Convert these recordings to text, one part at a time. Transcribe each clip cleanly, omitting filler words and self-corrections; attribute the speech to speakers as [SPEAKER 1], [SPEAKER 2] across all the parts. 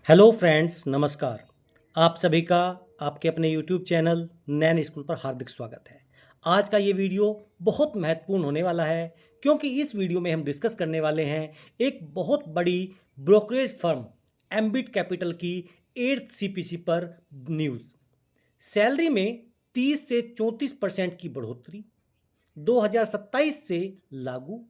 [SPEAKER 1] Hello friends, नमस्कार। आप सभी का आपके अपने यूट्यूब चैनल नैन स्कूल पर हार्दिक स्वागत है। आज का ये वीडियो बहुत महत्वपूर्ण होने वाला है क्योंकि इस वीडियो में हम डिस्कस करने वाले हैं एक बहुत बड़ी ब्रोकरेज फर्म एम्बिट कैपिटल की 8th सीपीसी पर न्यूज़। सैलरी में 30 से 34% की बढ़ोतरी 2027 से लागू।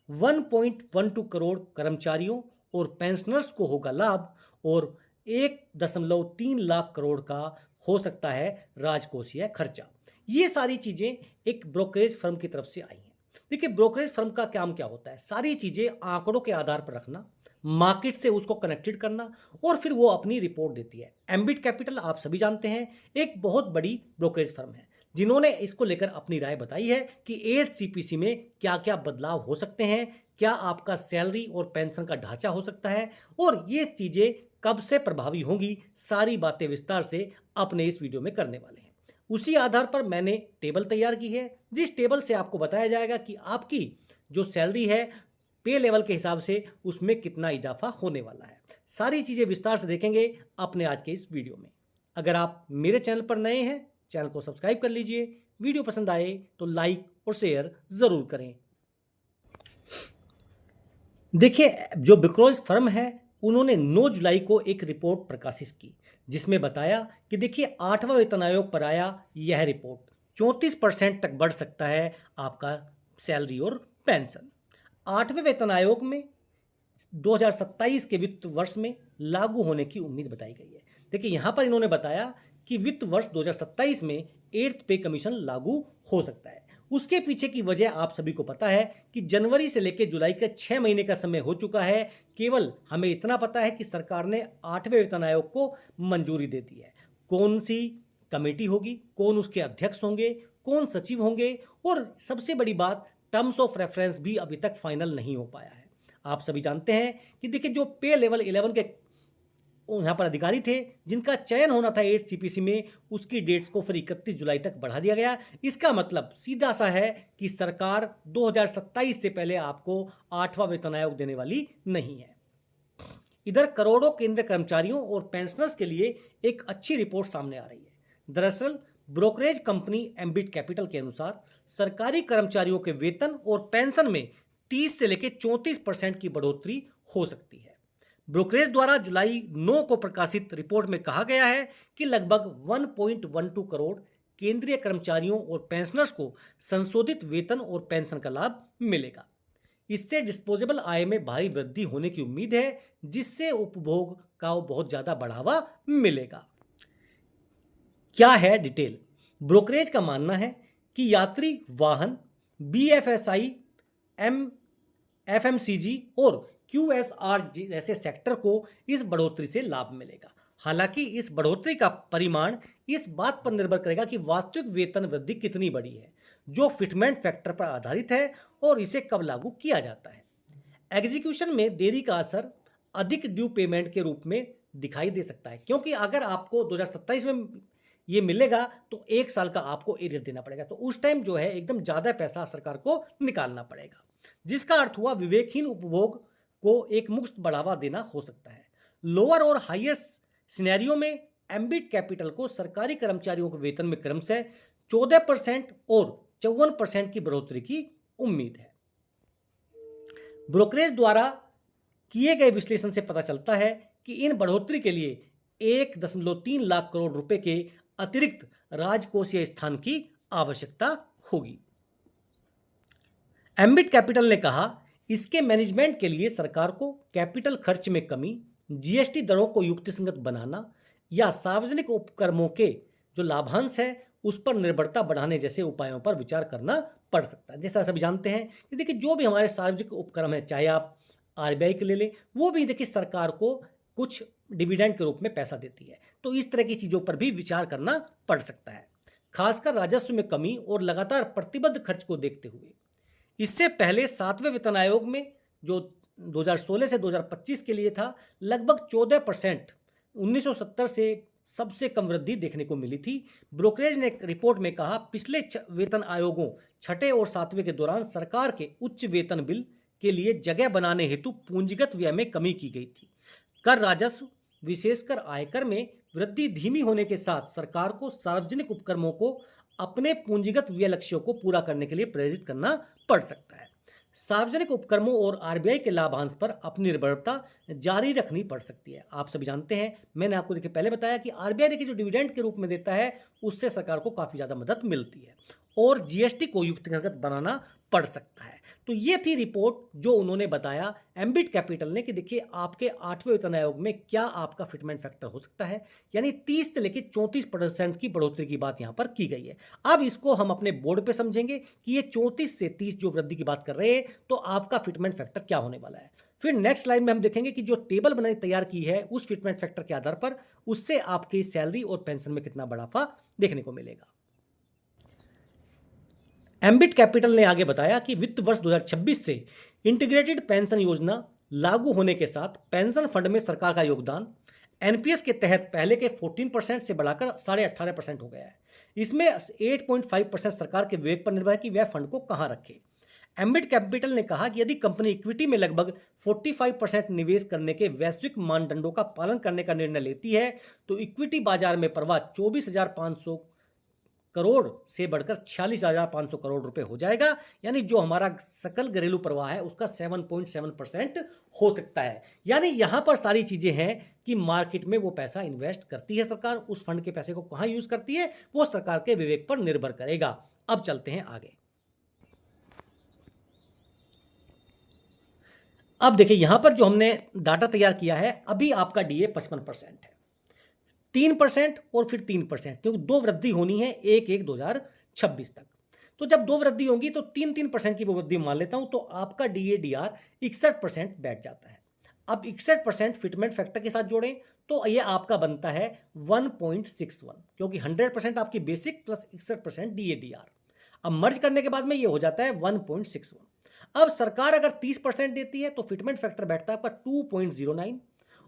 [SPEAKER 1] 1.12 करोड़ कर्मचारियों और पेंशनर्स को होगा लाभ और 1.3 लाख करोड़ का हो सकता है राजकोषीय खर्चा। ये सारी चीज़ें एक ब्रोकरेज फर्म की तरफ से आई हैं। देखिए, ब्रोकरेज फर्म का काम क्या होता है? सारी चीज़ें आंकड़ों के आधार पर रखना, मार्केट से उसको कनेक्टेड करना और फिर वो अपनी रिपोर्ट देती है। एम्बिट कैपिटल आप सभी जानते हैं, एक बहुत बड़ी ब्रोकरेज फर्म है जिन्होंने इसको लेकर अपनी राय बताई है कि 8 सीपीसी में क्या क्या बदलाव हो सकते हैं, क्या आपका सैलरी और पेंशन का ढांचा हो सकता है और ये चीज़ें कब से प्रभावी होंगी। सारी बातें विस्तार से अपने इस वीडियो में करने वाले हैं। उसी आधार पर मैंने टेबल तैयार की है, जिस टेबल से आपको बताया जाएगा कि आपकी जो सैलरी है पे लेवल के हिसाब से उसमें कितना इजाफा होने वाला है। सारी चीज़ें विस्तार से देखेंगे अपने आज के इस वीडियो में। अगर आप मेरे चैनल पर नए हैं, चैनल को सब्सक्राइब कर लीजिए। वीडियो पसंद आए तो लाइक और शेयर ज़रूर करें। देखिए, जो ब्रोकरेज फर्म है उन्होंने 9 जुलाई को एक रिपोर्ट प्रकाशित की जिसमें बताया कि देखिए 8वां वेतन आयोग पर आया यह रिपोर्ट 34% तक बढ़ सकता है आपका सैलरी और पेंशन। 8वें वेतन आयोग में 2027 के वित्त वर्ष में लागू होने की उम्मीद बताई गई है। देखिए, यहाँ पर इन्होंने बताया कि वित्त वर्ष 2027 में 8th पे कमीशन लागू हो सकता है। उसके पीछे की वजह आप सभी को पता है कि जनवरी से लेकर जुलाई का 6 महीने का समय हो चुका है। केवल हमें इतना पता है कि सरकार ने 8वें वेतन आयोग को मंजूरी दे दी है। कौन सी कमेटी होगी, कौन उसके अध्यक्ष होंगे, कौन सचिव होंगे और सबसे बड़ी बात, टर्म्स ऑफ रेफरेंस भी अभी तक फाइनल नहीं हो पाया है। आप सभी जानते हैं कि देखिए, जो पे लेवल 11 के यहाँ पर अधिकारी थे जिनका चयन होना था 8 सीपीसी में, उसकी डेट्स को फिर 31 जुलाई तक बढ़ा दिया गया। इसका मतलब सीधा सा है कि सरकार 2027 से पहले आपको 8वां वेतन आयोग देने वाली नहीं है। इधर करोड़ों केंद्रीय कर्मचारियों और पेंशनर्स के लिए एक अच्छी रिपोर्ट सामने आ रही है। दरअसल ब्रोकरेज कंपनी एम्बिट कैपिटल के अनुसार सरकारी कर्मचारियों के वेतन और पेंशन में 30 से लेकर 34% की बढ़ोतरी हो सकती है। ब्रोकरेज द्वारा जुलाई 9 को प्रकाशित रिपोर्ट में कहा गया है कि लगभग 1.12 करोड़ केंद्रीय कर्मचारियों और पेंशनर्स को संशोधित वेतन और पेंशन का लाभ मिलेगा। इससे डिस्पोजेबल आय में भारी वृद्धि होने की उम्मीद है, जिससे उपभोग का बहुत ज़्यादा बढ़ावा मिलेगा। क्या है डिटेल? ब्रोकरेज का मानना है कि यात्री वाहन, बीएफएसआई, एम एफएमसीजी और क्यूएसआर जैसे सेक्टर को इस बढ़ोतरी से लाभ मिलेगा। हालांकि इस बढ़ोतरी का परिमाण इस बात पर निर्भर करेगा कि वास्तविक वेतन वृद्धि कितनी बड़ी है, जो फिटमेंट फैक्टर पर आधारित है और इसे कब लागू किया जाता है। एग्जीक्यूशन में देरी का असर अधिक ड्यू पेमेंट के रूप में दिखाई दे सकता है, क्योंकि अगर आपको 2027 में ये मिलेगा तो 1 साल का आपको एरियर देना पड़ेगा, तो उस टाइम जो है एकदम ज़्यादा पैसा सरकार को निकालना पड़ेगा, जिसका अर्थ हुआ विवेकहीन उपभोग को एक मुफ्त बढ़ावा देना हो सकता है। लोअर और हाइयर सिनेरियो में एम्बिट कैपिटल को सरकारी कर्मचारियों के वेतन में क्रमशः 14% और 54% की बढ़ोतरी की उम्मीद है। ब्रोकरेज द्वारा किए गए विश्लेषण से पता चलता है कि इन बढ़ोतरी के लिए 1.3 लाख करोड़ रुपए के अतिरिक्त राजकोषीय स्थान की आवश्यकता होगी। एम्बिट कैपिटल ने कहा, इसके मैनेजमेंट के लिए सरकार को कैपिटल खर्च में कमी, जीएसटी दरों को युक्तिसंगत बनाना या सार्वजनिक उपक्रमों के जो लाभांश है उस पर निर्भरता बढ़ाने जैसे उपायों पर विचार करना पड़ सकता है। जैसा सभी जानते हैं कि देखिए, जो भी हमारे सार्वजनिक उपक्रम है, चाहे आप आरबीआई के ले लें, वो भी देखिए सरकार को कुछ डिविडेंड के रूप में पैसा देती है, तो इस तरह की चीज़ों पर भी विचार करना पड़ सकता है, खासकर राजस्व में कमी और लगातार प्रतिबद्ध खर्च को देखते हुए। इससे पहले 7वें वेतन आयोग में जो 2016 से 2025 के लिए था, लगभग 14% 1970 से सबसे कम वृद्धि देखने को मिली थी। ब्रोकरेज ने एक रिपोर्ट में कहा, पिछले वेतन आयोगों 6ठे और 7वें के दौरान सरकार के उच्च वेतन बिल के लिए जगह बनाने हेतु पूंजीगत व्यय में कमी की गई थी। कर राजस्व विशेषकर आयकर में वृद्धि धीमी होने के साथ सरकार को सार्वजनिक उपक्रमों को अपने पूंजीगत व्यय लक्ष्यों को पूरा करने के लिए प्रेरित करना पड़ सकता है। सार्वजनिक उपक्रमों और आरबीआई के लाभांश पर अपनी निर्भरता जारी रखनी पड़ सकती है। आप सभी जानते हैं, मैंने आपको देखिए पहले बताया कि आरबीआई देखिए जो डिविडेंड के रूप में देता है उससे सरकार को काफ़ी ज़्यादा मदद मिलती है और जीएसटी को युक्तिगत बनाना पड़ सकता है। तो ये थी रिपोर्ट जो उन्होंने बताया एम्बिट कैपिटल ने कि देखिए आपके 8वें वेतन आयोग में क्या आपका फिटमेंट फैक्टर हो सकता है, यानी 30 से लेकर 34% की बढ़ोतरी की बात यहाँ पर की गई है। अब इसको हम अपने बोर्ड पे समझेंगे कि ये 34 से 30 जो वृद्धि की बात कर रहे हैं तो आपका फिटमेंट फैक्टर क्या होने वाला है। फिर नेक्स्ट स्लाइड में हम देखेंगे कि जो टेबल बनाई तैयार की है उस फिटमेंट फैक्टर के आधार पर उससे आपकी सैलरी और पेंशन में कितना बढ़ाफा देखने को मिलेगा। एम्बिट कैपिटल ने आगे बताया कि वित्त वर्ष 2026 से इंटीग्रेटेड पेंशन योजना लागू होने के साथ पेंशन फंड में सरकार का योगदान एनपीएस के तहत पहले के 14% से बढ़ाकर 18.5% हो गया है। इसमें 8.5% सरकार के विवेक पर निर्भर है कि वह फंड को कहां रखे। एम्बिट कैपिटल ने कहा कि यदि कंपनी इक्विटी में लगभग 45% निवेश करने के वैश्विक मानदंडों का पालन करने का निर्णय लेती है तो इक्विटी बाजार में प्रवाह 24,500 करोड़ से बढ़कर 46,500 करोड़ रुपए हो जाएगा, यानी जो हमारा सकल घरेलू प्रवाह है उसका 7.7% हो सकता है। यानी यहां पर सारी चीजें हैं कि मार्केट में वो पैसा इन्वेस्ट करती है सरकार, उस फंड के पैसे को कहां यूज करती है वो सरकार के विवेक पर निर्भर करेगा। अब चलते हैं आगे। अब देखिए यहां पर जो हमने डाटा तैयार किया है, अभी आपका डीए 55% है, 3% और फिर 3%, क्योंकि दो वृद्धि होनी है 1/1/2026 तक। तो जब दो वृद्धि होंगी तो 3% की वो वृद्धि मान लेता हूं तो आपका डीएडीआर 61% बैठ जाता है। अब 61% फिटमेंट फैक्टर के साथ जोड़ें तो ये आपका बनता है 1.61, क्योंकि 100% आपकी बेसिक प्लस 61% डीएडीआर। अब मर्ज करने के बाद में ये हो जाता है 1.61। अब सरकार अगर 30% देती है तो फिटमेंट फैक्टर बैठता है आपका 2.09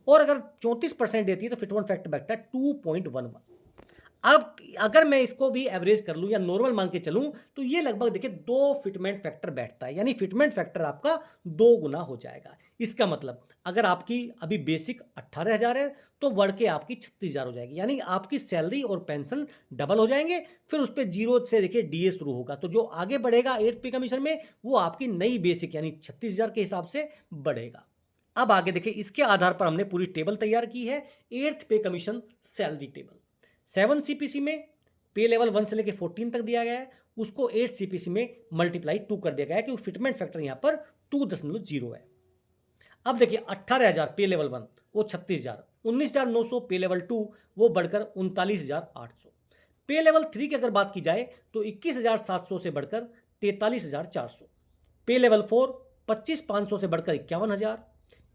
[SPEAKER 1] और अगर 34% देती है तो फिटमेंट फैक्टर बैठता है 2.11। अब अगर मैं इसको भी एवरेज कर लूं या नॉर्मल मान के चलूं तो ये लगभग देखिए 2 फिटमेंट फैक्टर बैठता है, यानी फिटमेंट फैक्टर आपका 2 गुना हो जाएगा। इसका मतलब अगर आपकी अभी बेसिक 18,000 है तो बढ़ के आपकी 36,000 हो जाएगी, यानी आपकी सैलरी और पेंशन डबल हो जाएंगे। फिर उस पर जीरो से देखिए डीए शुरू होगा, तो जो आगे बढ़ेगा 8 पे कमीशन में वो आपकी नई बेसिक यानी 36,000 के हिसाब से बढ़ेगा। अब आगे देखिए इसके आधार पर हमने पूरी टेबल तैयार की है, 8th पे कमीशन सैलरी टेबल। 7 सीपीसी में पे लेवल 1 से लेकर 14 तक दिया गया है, उसको 8 सीपीसी में मल्टीप्लाई 2 कर दिया गया है क्योंकि फिटमेंट फैक्टर यहां पर 2.0 है। अब देखिए 18,000 पे लेवल 1 वो 36,000, 19,900 पे लेवल 2 वो बढ़कर 39,800। पे लेवल 3 की अगर बात की जाए तो 21,700 से बढ़कर 43,400। पे लेवल 4 25,500 से बढ़कर 51,000।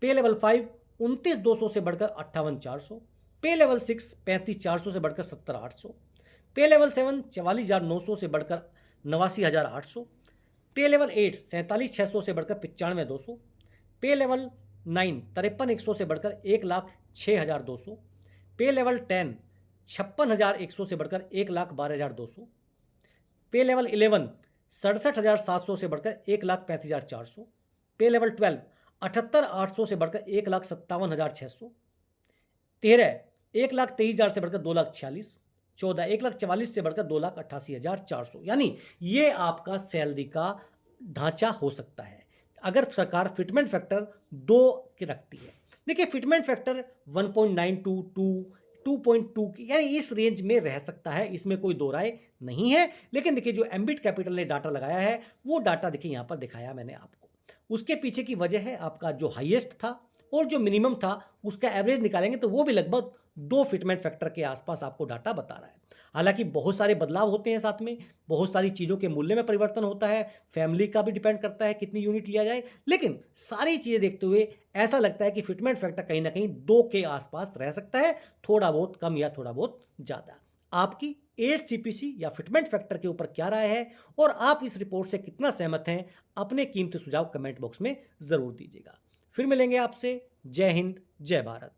[SPEAKER 1] पे लेवल 5 29,200 से बढ़कर 58,400। पे लेवल 6 35,400 से बढ़कर 70,800। पे लेवल 7 44,900 से बढ़कर 89,800। पे लेवल 8 47,600 से बढ़कर 95,200। पे लेवल 9 53,100 से बढ़कर 1,06,200। पे लेवल 10 56,100 से बढ़कर 1,12,200। पे लेवल 11 67,700 से बढ़कर 1,35,400। पे लेवल 12 78,800 से बढ़कर 1,57,600। 13 1,23,000 से बढ़कर 2,46,000। 14 1,44,000 से बढ़कर 2,88,400। यानी ये आपका सैलरी का ढांचा हो सकता है अगर सरकार फिटमेंट फैक्टर 2 की रखती है। देखिए फिटमेंट फैक्टर 1.92 2.2 यानी इस रेंज में रह सकता है, इसमें कोई दो राय नहीं है। लेकिन देखिए जो एम्बिट कैपिटल ने डाटा लगाया है वो डाटा देखिए यहाँ पर दिखाया मैंने आपको, उसके पीछे की वजह है आपका जो हाईएस्ट था और जो मिनिमम था उसका एवरेज निकालेंगे तो वो भी लगभग 2 फिटमेंट फैक्टर के आसपास आपको डाटा बता रहा है। हालांकि बहुत सारे बदलाव होते हैं, साथ में बहुत सारी चीज़ों के मूल्य में परिवर्तन होता है, फैमिली का भी डिपेंड करता है कितनी यूनिट लिया जाए, लेकिन सारी चीज़ें देखते हुए ऐसा लगता है कि फिटमेंट फैक्टर कहीं ना कहीं 2 के आसपास रह सकता है, थोड़ा बहुत कम या थोड़ा बहुत ज़्यादा। आपकी 8 सीपीसी या फिटमेंट फैक्टर के ऊपर क्या राय है और आप इस रिपोर्ट से कितना सहमत हैं, अपने कीमती सुझाव कमेंट बॉक्स में ज़रूर दीजिएगा। फिर मिलेंगे आपसे। जय हिंद, जय भारत।